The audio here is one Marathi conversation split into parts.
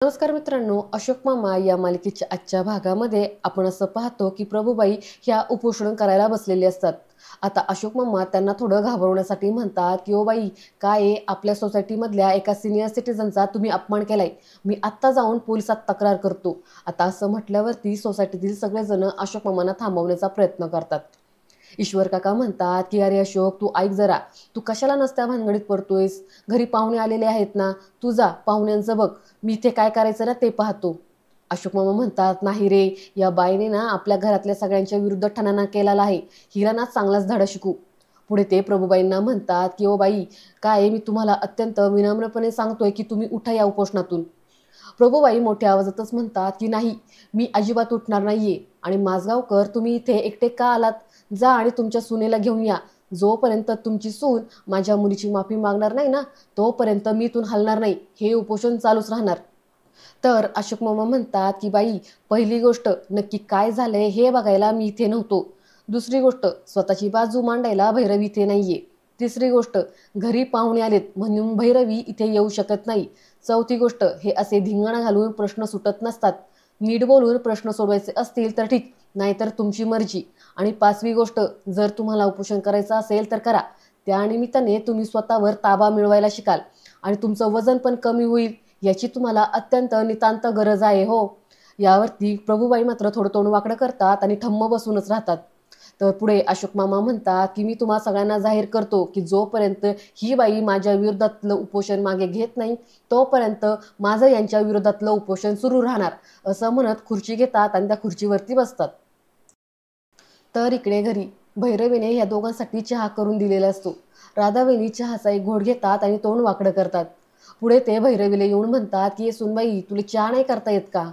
नमस्कार मित्रांनो, अशोक मामा या मालिकेच्या आजच्या भागामध्ये आपण असं पाहतो की प्रभूबाई ह्या उपोषण करायला बसलेले असतात. आता अशोक मामा त्यांना थोडं घाबरवण्यासाठी म्हणतात की ओ बाई, काय आहे, आपल्या सोसायटीमधल्या एका सिनियर सिटीजनचा तुम्ही अपमान केलाय. मी आत्ता जाऊन पोलिसात तक्रार करतो. आता असं म्हटल्यावरती सोसायटीतील सगळेजण अशोक मामांना थांबवण्याचा प्रयत्न करतात. ईश्वर काका म्हणतात की अरे अशोक, तू ऐक जरा. तू कशाला नसत्या भानगडीत पडतोयस? घरी पाहुणे आलेले आहेत ना, तू जा पाहुण्यांचं बघ. मी इथे काय करायचं ना ते पाहतो. अशोक मामा म्हणतात, नाही रे, या बाईने ना आपल्या घरातल्या सगळ्यांच्या विरुद्ध ठणाणा केलेला आहे. हिला ना चांगलाच धडा शिकू. पुढे ते प्रभूबाईंना म्हणतात की ओ बाई, काय मी तुम्हाला अत्यंत विनम्रपणे सांगतोय की तुम्ही उठा या उपोषणातून. प्रभूबाई मोठ्या आवाजातच म्हणतात की नाही, मी अजिबात उठणार नाहीये. आणि माझगावकर, तुम्ही इथे एकटे का आलात? जा आणि तुमच्या सुनेला घेऊन या. जोपर्यंत तुमची सून माझ्या मुलीची माफी मागणार नाही ना, तोपर्यंत मी इथून हलणार नाही. हे उपोषण चालूच राहणार. तर अशोक मामा म्हणतात की बाई, पहिली गोष्ट, नक्की काय झालंय हे बघायला मी इथे नव्हतो. दुसरी गोष्ट, स्वतःची बाजू मांडायला भैरवी इथे नाहीये. तिसरी गोष्ट, घरी पाहुणे आलेत म्हणून भैरवी इथे येऊ शकत नाही. चौथी गोष्ट, हे असे धिंगाणा घालून प्रश्न सुटत नसतात. नीट बोलून प्रश्न सोडवायचे असतील तर ठीक, नाहीतर तुमची मर्जी. आणि पाचवी गोष्ट, जर तुम्हाला उपोषण करायचं असेल तर करा. त्यानिमित्ताने तुम्ही स्वतःवर ताबा मिळवायला शिकाल आणि तुमचं वजन पण कमी होईल. याची तुम्हाला अत्यंत नितांत गरज आहे हो. यावरती प्रभूबाई मात्र थोडं तोंड वाकडं करतात आणि ठम्म बसूनच राहतात. तर पुढे अशोक मामा म्हणतात की मी तुम्हा सगळ्यांना जाहीर करतो की जोपर्यंत ही बाई माझ्या विरोधातलं उपोषण मागे घेत नाही, तोपर्यंत माझं यांच्या विरोधातलं उपोषण सुरू राहणार. असं म्हणत खुर्ची घेतात आणि त्या खुर्चीवरती बसतात. तर इकडे घरी भैरवीने या दोघांसाठी चहा करून दिलेला असतो. राधाबाईंनी चहाचा एक घोट घेतात आणि तोंड वाकडं करतात. पुढे ते भैरवीला येऊन म्हणतात की सुनबाई, तुला चहा नाही करता येत का?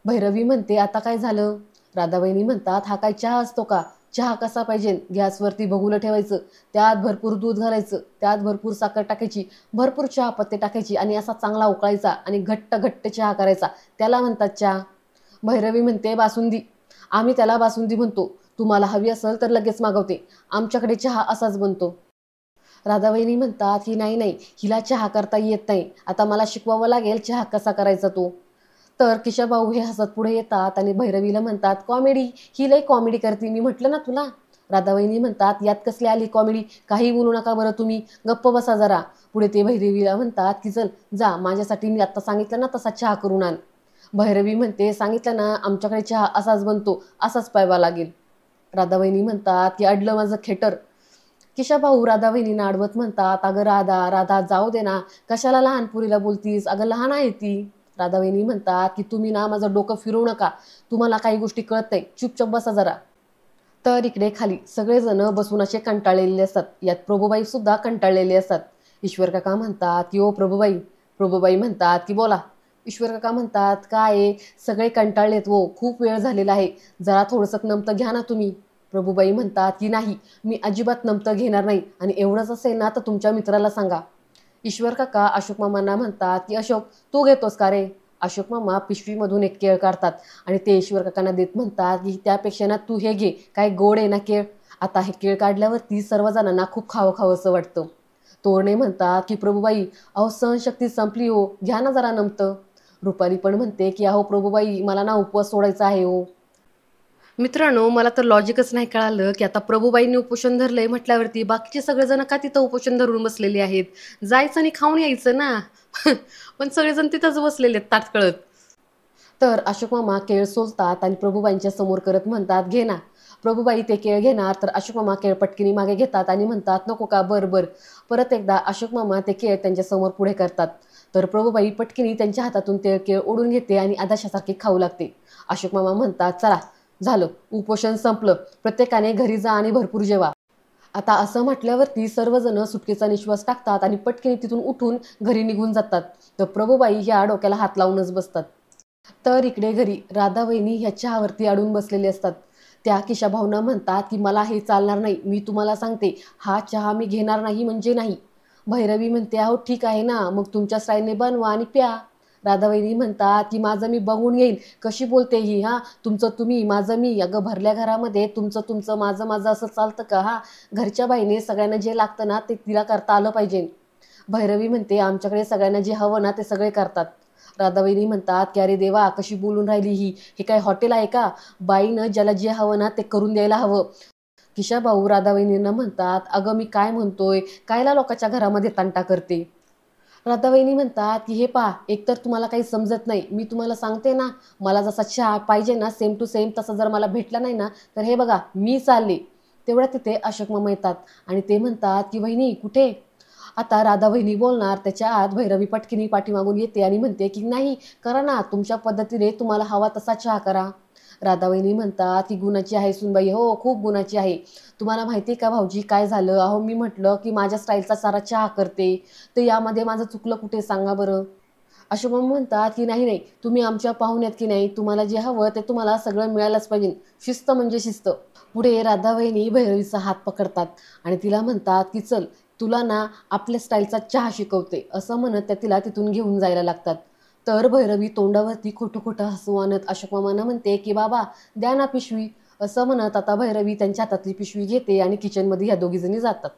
भैरवी म्हणते, आता काय झालं? राधाबाईंनी म्हणतात, हा काय चहा असतो का? चहा कसा पाहिजे? गॅसवरती बघूला ठेवायचं, त्यात भरपूर दूध घालायचं, त्यात भरपूर साखर टाकायची, भरपूर चहा पत्ते टाकायची आणि असा चांगला उकळायचा आणि घट्ट घट्ट चहा करायचा, त्याला म्हणतात चहा. भैरवी म्हणते, बासुंदी. आम्ही त्याला बासुंदी म्हणतो. तुम्हाला हवी असेल तर लगेच मागवते. आमच्याकडे चहा असाच बनतो. राधाबाईंनी म्हणतात की नाही नाही, हिला चहा करता येत नाही. आता मला शिकवावं लागेल चहा कसा करायचा तो. तर किशाभाऊ हे हसत पुढे येतात आणि भैरवीला म्हणतात, कॉमेडी, ही लई कॉमेडी करते, मी म्हटलं ना तुला. राधाबाईंनी म्हणतात, यात कसली आली कॉमेडी? काही बोलू नका बरं तुम्ही, गप्प बसा जरा. पुढे ते भैरवीला म्हणतात की चल जा, माझ्यासाठी मी आत्ता सांगितलं ना तसा चहा करून आण. भैरवी म्हणते, सांगितलं ना, आमच्याकडे चहा असाच बनतो, असाच प्यावा लागेल. राधाबाईंनी म्हणतात की अडलं माझं खेटर. किशाभाऊ राधाबाईंना आडवत म्हणतात, अगं राधा राधा, जाऊ दे ना, कशाला लहान पुरीला बोलतीस? अगं लहान आहे ती. राधाबाईंनी म्हणतात की तुम्ही ना माझं डोकं फिरवू नका. तुम्हाला काही गोष्टी कळत नाही, चुपचाप बसा जरा. तर इकडे खाली सगळेजण बसून असे कंटाळलेले असतात. यात प्रभूबाई सुद्धा कंटाळलेले असतात. ईश्वर काका म्हणतात की ओ प्रभूबाई. प्रभूबाई म्हणतात की बोला. ईश्वर काका म्हणतात, काय आहे, सगळे कंटाळलेत हो, खूप वेळ झालेला आहे, जरा थोडंसं नमतं घ्या ना तुम्ही. प्रभूबाई म्हणतात की नाही, मी अजिबात नमतं घेणार नाही, आणि एवढंच असेल ना तर तुमच्या मित्राला सांगा. ईश्वर काका अशोक मामांना म्हणतात की अशोक, तू घेतोस का रे? अशोक मामा पिशवीमधून एक केळ काढतात आणि ते ईश्वर काकांना देत म्हणतात की त्यापेक्षा ना तू हे घे, काय गोड आहे ना केळ. आता हे केळ काढल्यावरती सर्वजणांना खूप खावं खावंसं वाटतं. तोरणे म्हणतात की प्रभूबाई, अहो सहनशक्ती संपली हो, घ्या ना जरा नमतं. रुपाली पण म्हणते की अहो प्रभूबाई, मला ना उपवास सोडायचा आहे हो. मित्रांनो, मला तर लॉजिकच नाही कळालं की आता प्रभूबाईंनी उपोषण धरलंय म्हटल्यावरती बाकीचे सगळेजण का तिथं उपोषण धरून बसलेले आहेत? जायचं आणि खाऊन यायचं ना. पण सगळेजण तिथंच बसलेले आहेत ताटकळत. तर अशोक मामा केळ सोलतात आणि प्रभूबाईंच्या समोर करत म्हणतात, घे ना. प्रभूबाई ते केळ घेणार तर अशोक मामा केळ पटकिनी मागे घेतात आणि म्हणतात, नको का, बर बर. परत एकदा अशोक मामा ते केळ त्यांच्या समोर पुढे करतात. तर प्रभूबाई पटकिनी त्यांच्या हातातून ते केळ ओढून घेते आणि आदाशासारखे खाऊ लागते. अशोक मामा म्हणतात, चला झालं, उपोषण संपलं, प्रत्येकाने घरी जा आणि भरपूर जेवा. आता असं म्हटल्यावरती सर्वजण सुटकेचा निश्वास टाकतात आणि पटकिनी तिथून उठून घरी निघून जातात. तर प्रभूबाई ह्या डोक्याला हात लावूनच बसतात. तर इकडे घरी राधाबाईंनी ह्या चहावरती अडून बसलेले असतात. त्या किशाभाऊंना म्हणतात की मला हे चालणार नाही, मी तुम्हाला सांगते, हा चहा मी घेणार नाही म्हणजे नाही. भैरवी म्हणते, अहो ठीक आहे ना, मग तुमच्या स्टाईलने बनवा आणि प्या. राधाबाईंनी म्हणतात की माझं मी बघून येईल, कशी बोलते ही, हा, तुमचं तुम्ही माझं मी. अगं भरल्या घरामध्ये तुमचं तुमचं माझं माझं असं चालतं का? हा, घरच्या बाईने सगळ्यांना जे लागतं ना ते तिला करता आलं पाहिजे. भैरवी म्हणते, आमच्याकडे सगळ्यांना जे हवं ना ते सगळे करतात. राधावहिनी म्हणतात की अरे देवा, कशी बोलून राहिली ही, हे काय हॉटेल आहे का? बाईनं ज्याला जे हवं ना ते करून द्यायला हवं. किशाभाऊ राधावहिनींना म्हणतात, अगं मी काय म्हणतोय, कायला लोकांच्या घरामध्ये तंटा करते. राधावहिनी म्हणतात की हे पहा, एकतर तुम्हाला काही समजत नाही, मी तुम्हाला सांगते ना, मला जसा चहा पाहिजे ना सेम टू सेम तसा जर मला भेटला नाही ना, तर हे बघा मी चालले. तेवढ्या तिथे अशोक मामा येतात आणि ते म्हणतात की वहिनी कुठे? आता राधा वहिनी बोलणार त्याच्या आत भैरवी पटकिनी पाठीमागून येते आणि म्हणते की नाही, करा ना तुमच्या पद्धतीने, तुम्हाला हवा तसा चहा करा. राधा वहिनी म्हणतात की गुणाची आहे सुनबाई, हो खूप गुणाची आहे. तुम्हाला माहिती आहे का भाऊजी काय झालं? अहो मी म्हटलं की माझ्या स्टाईलचा सारा चहा करते, तर यामध्ये माझं चुकलं कुठे सांगा बरं. अशोक मामा म्हणतात की नाही नाही, तुम्ही आमच्या पाहुण्यात की नाही, तुम्हाला जे हवं ते तुम्हाला सगळं मिळायलाच पाहिजे. शिस्त म्हणजे शिस्त. पुढे राधा वहिनी भैरवीचा हात पकडतात आणि तिला म्हणतात की चल, तुला ना आपल्या स्टाईलचा चहा शिकवते, असं म्हणत त्या तिला तिथून घेऊन जायला लागतात. तर भैरवी तोंडावरती खोटं खोटं हसू आणत अशोक मामांना म्हणते की बाबा द्या ना पिशवी. असं म्हणत आता भैरवी त्यांच्या हातातली पिशवी घेते आणि किचनमध्ये ह्या दोघीजणी जातात.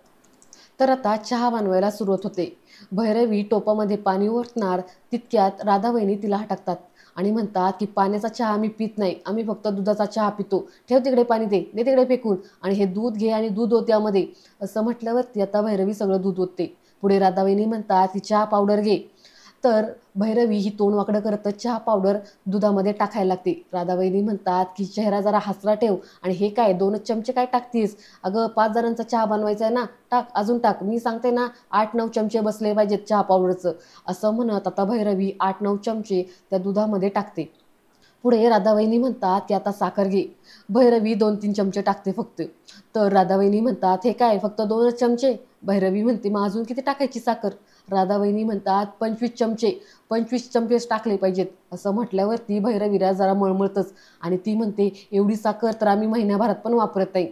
तर आता चहा बनवायला सुरुवात होते. भैरवी टोपामध्ये पाणी ओतणार तितक्यात राधावहिनी तिला हटकतात आणि म्हणतात की पाण्याचा चहा आम्ही पित नाही, आम्ही फक्त दुधाचा चहा पितो. ठेव तिकडे पाणी, दे तिकडे फेकून, आणि हे दूध घे आणि दूध ओत यामध्ये. असं म्हटल्यावरती आता भैरवी सगळं दूध ओतते. पुढे राधावहिनी म्हणतात की चहा पावडर घे. तर भैरवी ही तोंड वाकडं करत चहा पावडर दुधामध्ये टाकायला लागते. राधावहिनी म्हणतात की चेहरा जरा हसरा ठेव, आणि हे काय 2च चमचे काय टाकतीस? अगं 5 जणांचा चहा बनवायचा आहे ना, टाक अजून टाक, मी सांगते ना 8-9 चमचे बसले पाहिजेत चहा पावडरचं. असं म्हणत आता भैरवी 8-9 चमचे त्या दुधामध्ये टाकते. पुढे राधावहिनी म्हणतात की आता साखर घे. भैरवी 2-3 चमचे टाकते फक्त. तर राधावहिनी म्हणतात हे काय फक्त 2च चमचे? भैरवी म्हणते मग अजून किती टाकायची साखर? राधावहिनी म्हणतात 25 चमचे. 25 चमचेच टाकले पाहिजेत. असं म्हटल्यावरती भैरवीला जरा मळमळतच आणि ती म्हणते एवढी साखर तर आम्ही महिन्याभरात पण वापरत नाही.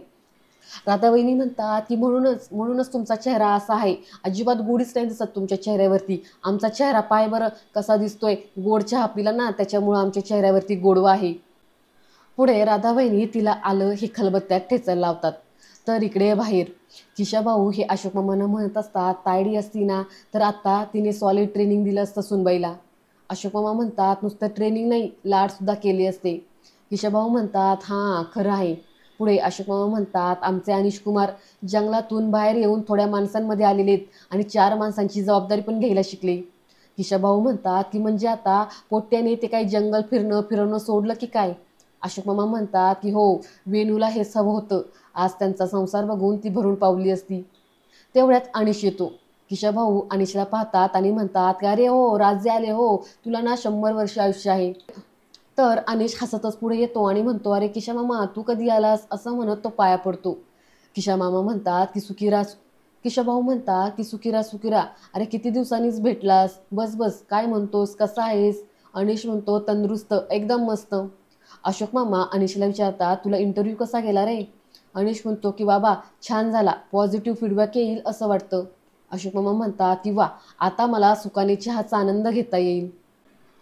राधावहिनी म्हणतात की म्हणूनच म्हणूनच तुमचा चेहरा असा आहे, अजिबात गोडीच नाही दिसत तुमच्या चेहऱ्यावरती. आमचा चेहरा पाय बरं कसा दिसतोय, गोड चहा पिला ना त्याच्यामुळं आमच्या चेहऱ्यावरती गोडवा आहे. पुढे राधावहिनी तिला आलं हे खलबत्त्यात ठेचायला लावतात. तर इकडे बाहेर किशाभाऊ हे अशोक मामांना म्हणत असतात, तायडी असती ना तर आता तिने सॉलिड ट्रेनिंग दिलं असतं सुनबाईला. अशोक मामा म्हणतात नुसतं ट्रेनिंग नाही, लाडसुद्धा केले असते. किशाभाऊ म्हणतात हां खरं आहे. पुढे अशोक मामा म्हणतात आमचे अनिश कुमार जंगलातून बाहेर येऊन थोड्या माणसांमध्ये आलेले आणि 4 माणसांची जबाबदारी पण घ्यायला शिकले. किशाभाऊ म्हणतात की म्हणजे आता पोट्याने ते काही जंगल फिरवणं सोडलं की काय? अशोक मामा म्हणतात की हो, वेणूला हेच हवं होतं. आज त्यांचा संसार बघून ती भरून पावली असती. तेवढ्यात अनिश येतो. किशाभाऊ अनिशला पाहतात आणि म्हणतात की अरे हो राजे आले हो, तुला ना 100 वर्ष आयुष्य आहे. तर अनिश हसतच पुढे येतो आणि म्हणतो अरे किशा मामा तू कधी आलास? असं म्हणत तो पाया पडतो. किशा मामा म्हणतात की सुखीरा. किशाभाऊ म्हणतात की सुखीरा सुखीरा, अरे किती दिवसांनीच भेटलास, बस बस काय म्हणतोस, कसा आहेस? अनिश म्हणतो तंदुरुस्त, एकदम मस्त. अशोक मामा अनिशला विचारतात तुला इंटरव्ह्यू कसा गेला रे? अनिश म्हणतो की बाबा छान झाला, पॉझिटिव्ह फीडबॅक येईल असं वाटतं. अशोक मामा म्हणतात की वा, आता मला सुखाने चहाचा आनंद घेता येईल.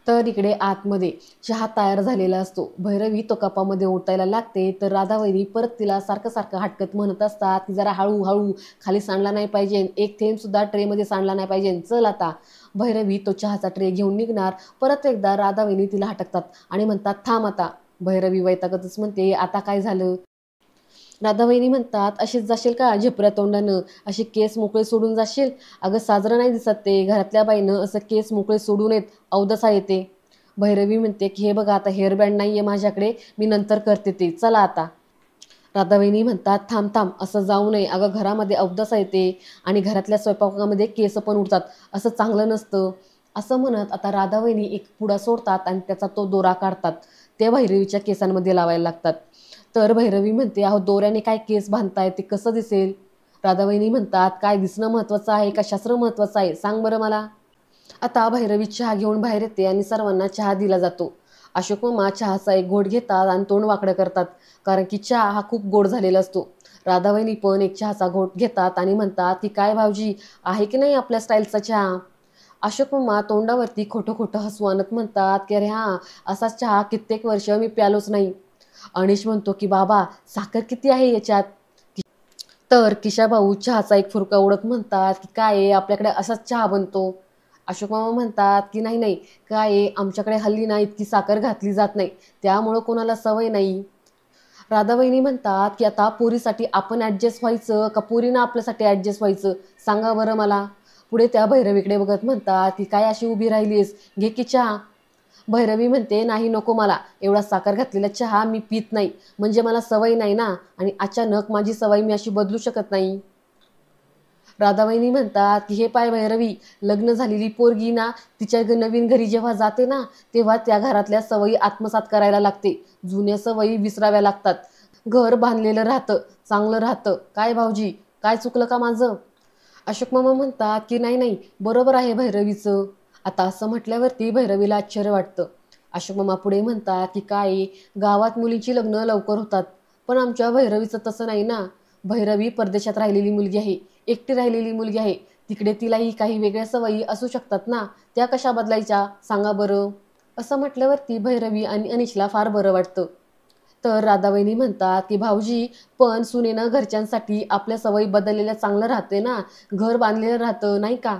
तर इकडे आतमध्ये चहा तयार झालेला असतो. भैरवी तो कपामध्ये ओतायला लागते. तर राधावहिनी परत तिला सारखं सारखं हटकत म्हणत असतात की जरा हळूहळू, खाली सांडला नाही पाहिजे, एक थेंब सुद्धा ट्रेमध्ये सांडला नाही पाहिजे, चल आता. भैरवी तो चहाचा ट्रे घेऊन निघणार. परत एकदा राधावहिनी तिला हटकतात आणि म्हणतात थांब आता. भैरवी वैतागतच म्हणते आता काय झालं? राधावहिनी म्हणतात अशीच जाशील का झेपऱ्या तोंडानं, असे केस मोकळे सोडून जाशील? अगं साजरं नाही दिसत ते, घरातल्या बाईनं असं केस मोकळे सोडू नयेत, अवदसा येते. भैरवी म्हणते की हे बघा आता हेअरबँड नाही आहे माझ्याकडे, मी नंतर करते ते, चला आता. राधावहिनी म्हणतात थांब थांब, असं जाऊ नये, अगं घरामध्ये अवदसा येते आणि घरातल्या स्वयंपाकामध्ये केस पण उडतात, असं चांगलं नसतं. असं म्हणत आता राधावहिनी एक पुडा सोडतात आणि त्याचा तो दोरा काढतात. ते भैरवीच्या केसांमध्ये लावायला लागतात. तर भैरवी म्हणते अहो दोऱ्याने काय केस बांधताय, ते कसं दिसेल? राधावहिनी म्हणतात काय दिसणं महत्त्वाचं आहे का शास्त्र महत्त्वाचं आहे, सांग बरं मला. आता भैरवी चहा घेऊन बाहेर येते आणि सर्वांना चहा दिला जातो. अशोक मामा चहाचा एक घोट घेतात आणि तोंड वाकडं करतात, कारण की चहा हा खूप गोड झालेला असतो. राधावहिनी पण एक चहाचा घोट घेतात आणि म्हणतात की काय भाऊजी, आहे की नाही आपल्या स्टाईलचा चहा? अशोक मामा तोंडावरती खोटं खोटं हसू आणत म्हणतात की अरे हां, असाच चहा कित्येक वर्ष मी प्यालोच नाही. अनिश म्हणतो की बाबा साखर किती आहे याच्यात? तर किशाभाऊ चहाचा एक फुरका उडत म्हणतात की काय आहे, आपल्याकडे असाच चहा बनतो. अशोक मामा म्हणतात की नाही नाही, काय आहे, आमच्याकडे हल्ली ना इतकी साखर घातली जात नाही, त्यामुळं कोणाला सवय नाही. राधाबहिणी म्हणतात की आता पोरीसाठी आपण ॲडजस्ट व्हायचं का पोरीनं आपल्यासाठी ॲडजस्ट व्हायचं, सांगा बरं मला. पुढे त्या भैरवीकडे बघत म्हणतात की काय अशी उभी राहिलीस, घे की चहा. भैरवी म्हणते नाही नको, मला एवढा साखर घातलेला चहा मी पित नाही, म्हणजे मला सवय नाही ना, आणि अचानक माझी सवय मी अशी बदलू शकत नाही. राधाबाईंनी म्हणतात की हे पाय भैरवी, लग्न झालेली पोरगी ना तिच्या नवीन घरी जेव्हा जाते ना, तेव्हा त्या घरातल्या सवयी आत्मसात करायला लागते, जुन्या सवयी विसराव्या लागतात. घर बांधलेलं राहतं, चांगलं राहतं. काय भाऊजी, काय चुकलं का माझं? अशोक मामा म्हणतात की नाही नाही, बरोबर आहे भैरवीचं. आता असं म्हटल्यावरती भैरवीला आश्चर्य वाटतं. अशोक मामा पुढे म्हणतात की काय आहे, गावात मुलींची लग्न लवकर होतात, पण आमच्या भैरवीचं तसं नाही ना. भैरवी परदेशात राहिलेली मुलगी आहे, एकटी राहिलेली मुलगी आहे. तिकडे तिलाही काही वेगळ्या सवयी असू शकतात ना, त्या कशा बदलायच्या सांगा बरं. असं म्हटल्यावरती भैरवी आणि अनिशला फार बरं वाटतं. तर राधाबाईंनी म्हणतात की भाऊजी, पण सुनेनं घरच्यांसाठी आपल्या सवयी बदललेल्या चांगलं राहते ना, घर बांधलेलं राहतं नाही का.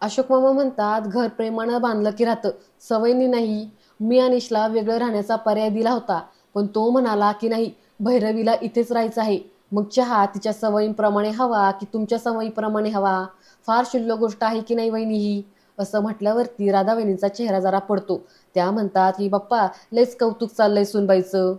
अशोक मामा म्हणतात घर प्रेमानं बांधलं की राहतं, सवयीने नाही. मी अनिशला वेगळं राहण्याचा पर्याय दिला होता, पण तो म्हणाला की नाही, भैरवीला इथेच राहायचं आहे. मग चहा तिच्या सवयींप्रमाणे हवा की तुमच्या सवयीप्रमाणे हवा? फार क्षुल्लक गोष्ट आहे की नाही वहिनी ही. असं म्हटल्यावरती राधावहिनीचा चेहरा जरा पडतो. त्या म्हणतात की बाप्पा, लयच कौतुक चाललंय सुनबाईचं.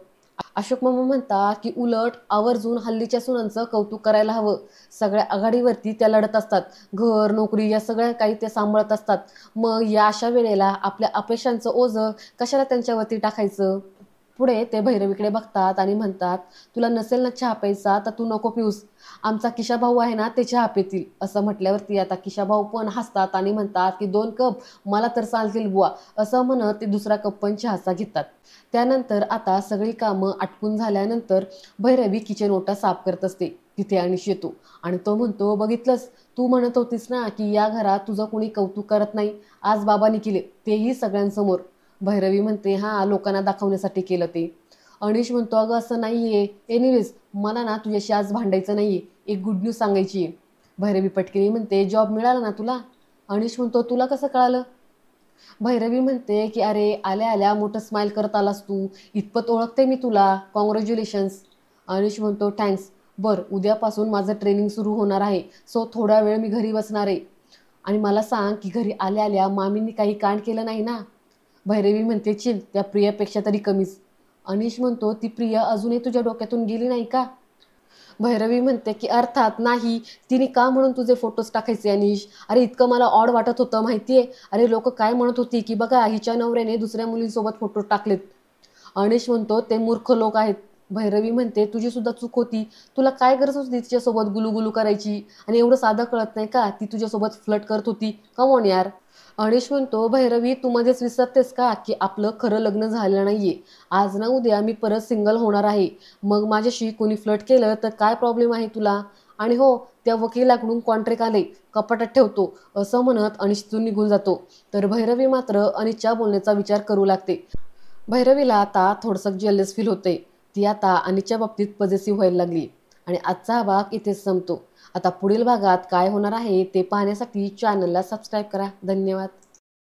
अशोक मामा म्हणतात की उलट आवर्जून हल्लीच्या सुनांचं कौतुक करायला हवं. सगळ्या आघाडीवरती त्या लढत असतात, घर नोकरी या सगळ्या काही ते सांभाळत असतात. मग या अशा वेळेला आपल्या अपेक्षांचं ओझं कशाला त्यांच्यावरती टाकायचं. पुढे ते भैरवीकडे बघतात आणि म्हणतात, तुला नसेल ना चहा प्यायचा तर तू नको पिऊस, आमचा किशा भाऊ आहे ना ते चहा पितील. असं म्हटल्यावरती आता किशा भाऊ पण हसतात आणि म्हणतात की 2 कप मला तर चालतील बुवा. असं म्हणत ते दुसरा कप पण चहाचा घेतात. त्यानंतर आता सगळी कामं आटपून झाल्यानंतर भैरवी किचन ओटा साफ करत असते. तिथे अनिश येतो आणि तो म्हणतो, बघितलंस, तू म्हणत होतीस ना की या घरात तुझं कोणी कौतुक करत नाही, आज बाबांनी केले, तेही सगळ्यांसमोर. भैरवी म्हणते हां, लोकांना दाखवण्यासाठी केलं ते. अनिश म्हणतो अगं असं नाही आहे, एनिवेज मला ना तुझ्याशी आज भांडायचं नाही आहे, एक गुड न्यूज सांगायची आहे. भैरवी पटकनी म्हणते जॉब मिळाला ना तुला? अनिश म्हणतो तुला कसं कळालं? भैरवी म्हणते की अरे आल्या आल्या मोठं स्माईल करत आलास तू, इतपत ओळखते मी तुला, कॉंग्रॅच्युलेशन्स. अनिश म्हणतो थँक्स. बरं, उद्यापासून माझं ट्रेनिंग सुरू होणार आहे, सो थोडा वेळ मी घरी बसणार आहे. आणि मला सांग की घरी आल्या आल्या मामींनी काही कांड केलं नाही ना? भैरवी म्हणते चिल, त्या प्रियापेक्षा तरी कमीच. अनिश म्हणतो ती प्रिया अजूनही तुझ्या डोक्यातून गेली नाही का? भैरवी म्हणते की अर्थात नाही, तिने का म्हणून तुझे फोटोज टाकायचे अनिश? अरे इतकं मला ऑड वाटत होतं माहितीये. अरे लोक काय म्हणत होती की बघा हिच्या नवऱ्याने दुसऱ्या मुलींसोबत फोटो टाकलेत. अनिश म्हणतो ते मूर्ख लोक आहेत. भैरवी म्हणते तुझी सुद्धा चूक होती, तुला काय गरज होती तिच्यासोबत गुलुगुलू करायची, आणि एवढं साधं कळत नाही का ती तुझ्यासोबत फ्लर्ट करत होती, कमॉन यार. अनिश म्हणतो भैरवी तू मध्येच विसरतेस का की आपलं खरं लग्न झालं नाहीये, आज ना उद्या मी परत सिंगल होणार आहे, मग माझ्याशी कोणी फ्लर्ट केलं तर काय प्रॉब्लेम आहे तुला? आणि हो, त्या वकिलाकडून कॉन्ट्रॅक्ट आले, कपाटात ठेवतो. असं म्हणत अनिश तिथून निघून जातो. तर भैरवी मात्र अनिशच्या बोलण्याचा विचार करू लागते. भैरवीला आता थोडंसं जेलस फील होते. ती आता अनिशच्या बाबतीत पॉझिटिव्ह व्हायला लागली. आणि आजचा हा भाग इथेच संपतो. आता पुढील भागात काय होणार आहे ते पाहण्यासाठी चॅनलला सबस्क्राईब करा. धन्यवाद.